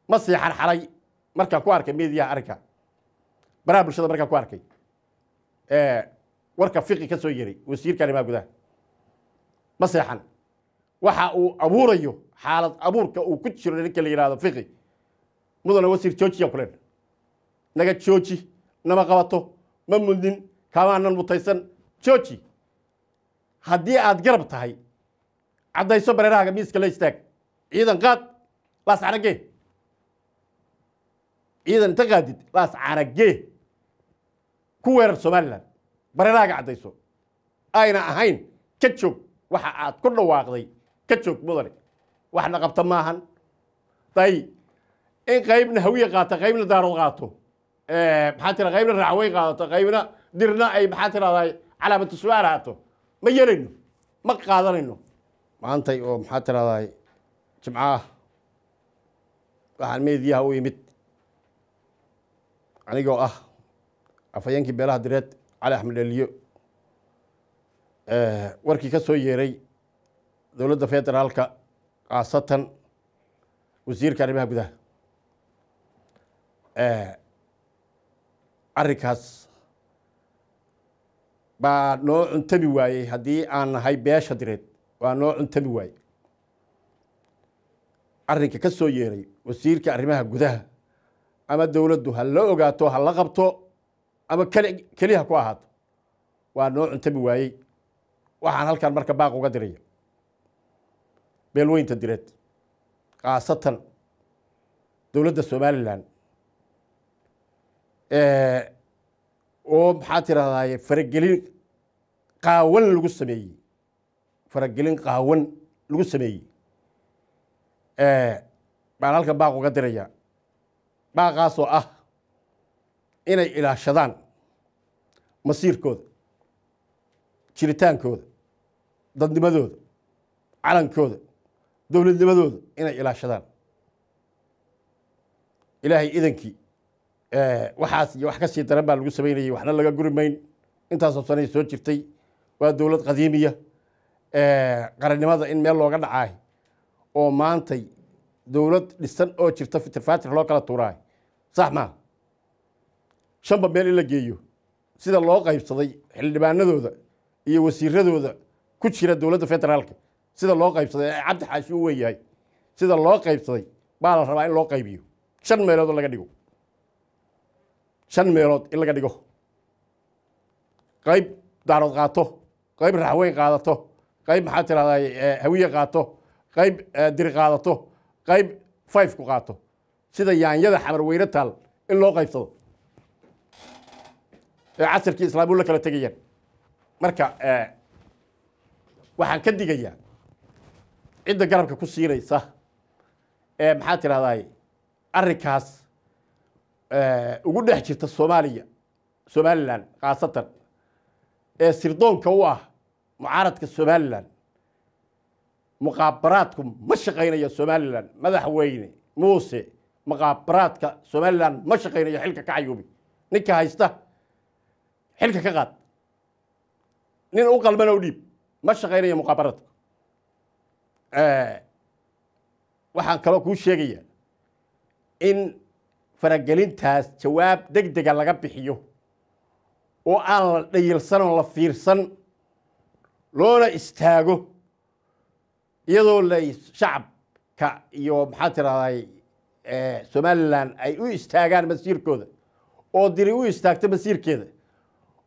ma siixan xalay markaan ku arkay meediyaha arrinka baraha bulshada markaan ku arkay warka fiqi ka soo yeray wasiirka arrimaha gudaha ma seexan waxa uu abuurayo xaalad abuurka uu ku jiro ninka la yiraahdo fiqi mudana wasiir joojiya kuleen naga jooji nama qabato ma mudin kamaanan mutaysan jooji haddii aad garab tahay caddayso bareerahaga miiska la istaag ciidan qaad laas caragee ciidan inta qaadid laas caragee ku weerar somalilan bareerahaga caddayso ayna ahayn ka joog waxa aad ku dhawaaqday ka joog mudane waxna qabta maahan day in qaybna hawiye qaato qaybna daarood qaato maxaa tira qaybna raacweyn qaadato qaybna dirna ay maxaa tiraahdaa calaamatu su'aal haato ma yeelayno ma qaadanayno maantay oo maxaa tiraahdaa jimcaha waxaan meediyaha u yimid anigoo ah afhayeenkii beelaha direed cali axmed dhaliyo warkii ka soo yeeray dowladda federaalka khaasatan wasiirka arrimaha gudaha arrinkaas baa noo cuntami waayey haddii aan nahay beesha direed waa noo cuntami waayey arrinka ka soo yeeray wasiirka arrimaha gudaha ama dowladdu ha la ogaato ha la qabto ama keliha ku ahaato waa noo cuntami waayey waxaan halkan marka baaq uga diraya beelweynta direed khaasatan dowladda somalilan oo maxaa tiraahdaa faragelin qaawan lagu sameeyey faragelin qaawan lagu sameeyey baan halkan baaq uga diraya baaqaasoo ah inay ilaashadaan masiirkooda jiritaankooda dadnimadooda calankooda dowladnimadooda inay ilaashadaan ilaahay idankii waxaas iyo wax ka sii daran baa lagu samaynayay waxna laga guri mayn intaasoo sanay soo jirtay waa dowlad qadiimiya qarannimada in meel looga dhacaay oo maantay dowlad dhisan oo jirta fitirfaatir loo kala tuuraay sax maa shanba meel in la geeyo sida loo qaybsaday xildhibaanadooda iyo wasiiradooda ku jira dowladda federaalka sida loo qaybsaday ee cabdi xaashi u weeyahay sida loo qaybsaday baa la rabaa in loo qaybiyo 5 meelood laga dhigo 5 meelood in laga dhigo qayb daarood qaato qayb raxweyn qaadato qayb maxaa tiraahdaa hawiye qaato qayb diri qaadato qayb 5 ku qaato sida yaanyada xamar weyne taal in loo qaybsado casirkii islaamuu la kala tegayaan marka waxaan ka digayaa cidda garabka ku siinaysa maxaa tiraahdaa arrinkaas ugu dhex jirta somalilan khaasatan sirdoonka u ah mucaaradka somalilan muqaabaraadku ma shaqaynayo somalilan madaxweyne muuse muqaabaraadka somalilan ma shaqaynayo xilka ka cayuubi ninka haysta xilka ka qaad nin u qalbana u dhiib ma shaqaynayo muqaabaraadku waxaan kaloo kuu sheegayaa in faragelintaas jawaab degdega laga bixiyo oo aan la dhayilsan oo la fiirsan loona istaago iyadoo la shacabka iyo maxaa tiraahdaa somalilan ay u istaagaan masiirkooda oo diri u istaagto masiirkeeda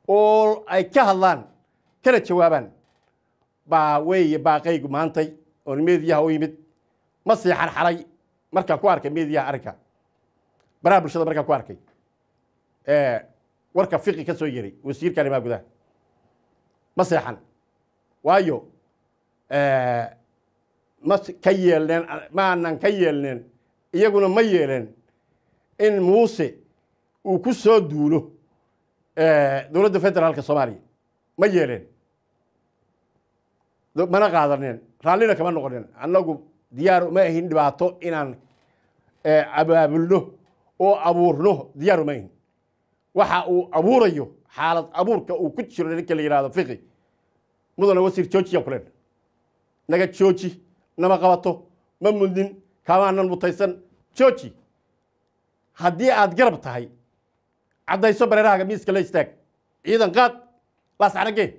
oo ay ka hadlaan kana jawaabaan baa weeye baaqaygu maantay oon meediyaha u yimid ma siixan xalay markaan ku arkay meediyaha arrinka baraha bulshada markaan ku arkay warka fiqi ka soo yeray wasiirka arrimaha gudaha ma seexan waayo ma ka yeelneen ma aanan ka yeelneen iyaguna ma yeeleen in muuse uu ku soo duulo dowladda federaalka soomaaliya ma yeeleen mana qaadaneen raallina kama noqoneen annagu diyaar uma ahin dhibaato inaan abaabulno oo abuurno diyaar uma ahin waxa uu abuurayo xaalad abuurka uu ku jiro ninka la yiraahdo fiqi mudana wasiir joojiya kuleen naga jooji nama qabato ma mudin kamaanan mutaysan jooji haddii aad garab tahay caddayso bareerahaaga miiska la istaag ciidan qaad laas caragee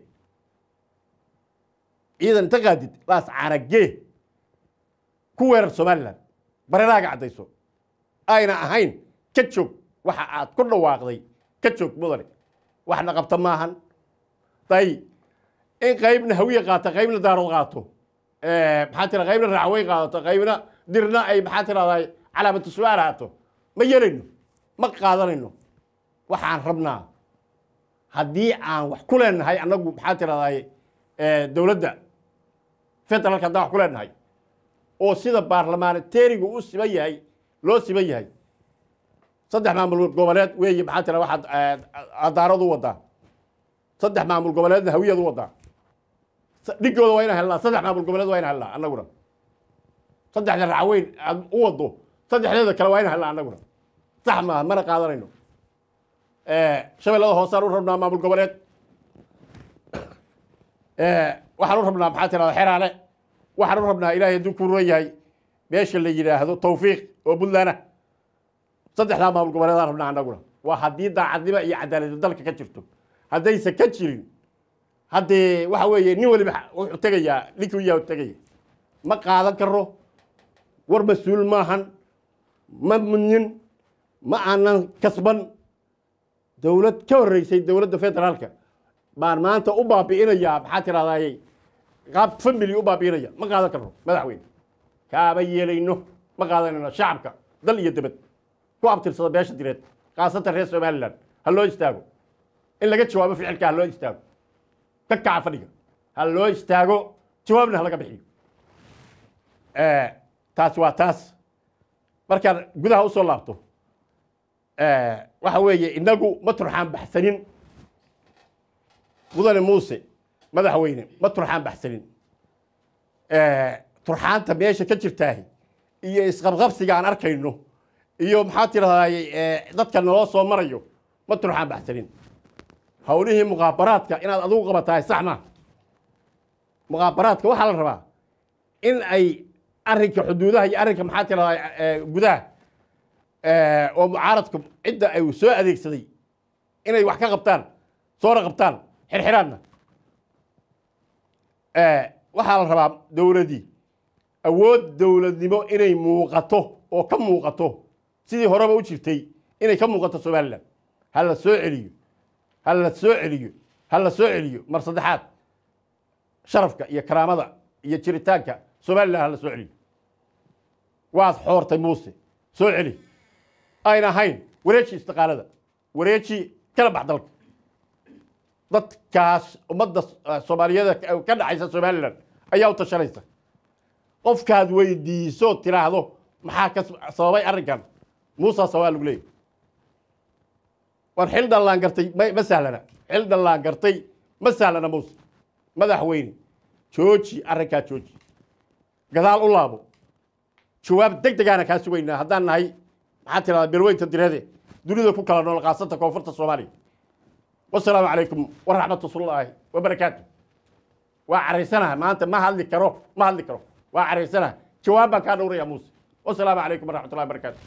ciidan inta qaadid laas caragee ku weerar somalilan bareerahaaga caddayso ayna ahayn ka joog waxa aad ku dhawaaqday ka joog mudane waxna qabta maahan day in qaybna hawiye qaato qaybna daarood qaato maxaa tira qaybna raacweyn qaadato qaybna dirna ay maxaa tiraahdaa calaamatu su'aal haato ma yeelayno ma qaadanayno waxaan rabnaa haddii aan wax ku leenahay annagu maxaa tiraahdaa dowladda federaalka haddaan wax ku leenahay oo sida baarlamaanteerigu u siban yahay loo siban yahay saddex maamul goboleed weeye maxaa tira waxaad daarood u wadaa saddex maamul goboleedna hawiyad u wadaa dhigooda waa inaan helnaa saddex maamul goboleed waa inaan helnaa annaguna saddexda racweyn aad u wado saddexdeeda kale waa inaan helnaa annaguna sax maaha mana qaadanayno shabeellada hoosaan u rabnaa maamul goboleed waxaan u rabnaa maxaa tirahdaa xeraale waxaan u rabnaa ilaahay hadduu ku roon yahay meesha la yidhaahdo tawfiiq oo buntland ah saddexdaa maamul goboleedaan rabnaa annaguna waa haddii daacadnimo iyo cadaalada dalka ka jirto haddaysan ka jirin haddee waxa weeye nin waliba wuxuu tegayaa ninkuu yaa tegaya ma qaadan karo war mas-uul maahan ma mudnin ma aanan kasban dowlad ka horreysay dowladda federaalka baan maanta u baabi'inayaa maxaa tirahdaaye qaab family u baabi'inaya ma qaadan karno madaxweyne kaaba yeelayno ma qaadanayno shacabka dal iyo dibad ku abtirsada beesha direed khaasatan reer somaliland ha loo istaago in laga jawaabo ficilka ha loo istaago ka kaca fadhiga ha loo istaago jawaabna ha laga bixiyo taas waa taas markaan gudaha u soo laabto waxa weeye inagu ma turxaan baxsanin mudane muuse madaxweyne ma turxaan baxsanin turxaanta meesha ka jirtaahi iyo isqabqabsiga aan arkayno iyo maxaa tirahdaaye dadka naloo soo marayo ma turxaan baxsanin hawlihii muqaabaraadka inaad adigu qabatahay sax ma muqaabaraadka waxaa la rabaa in ay arrinka xuduudaha iyo arrinka maxaa tiradaa gudaha oo mucaaradku cidda ay soo adeegsaday inay wax ka qabtaan soona qabtaan xirxiraadna waxaa la rabaa dowladdii awood dowladnimo inay muuqato oo ka muuqato sidii horeba u jirtay inay ka muuqato somalilan ha la soo celiyo ha la soo celiyo ha la soo celiyo mar saddexaad sharafka iyo karaamada iyo jiritaanka somalilan ha la soo celiyo waad xoortay muuse soo celi ayna ahayn wareeji istiqaalada wareeji kala bax dalka dadkaas ummadda soomaaliyeed ka dhaxaysa somalilan ayaa u tashanaysa qofkaad weydiiso tiraahdo maxaa ka sababay arrinkan muusa sabaa lagu leeyahy war xil dhallaan gartay ma sahlana xil dhallaan gartay ma sahlana muuse madaxweyne jooji arrinkaa jooji gadaal u laabo jawaab deg degaana kaa sugaynaa haddaan nahay maxaa tirahdaa beelweynta direede dunida ku kala nool qaasanta koonfurta soomaaliya wasalaamu calaykum waraxmatullaahi wabarakaatu waa caraysanaha maanta ma hadli karo waa caraysanaha jawaab baan kaa dhowraya muuse wasalaamu calaykum waraxmatullahi wabarakaatu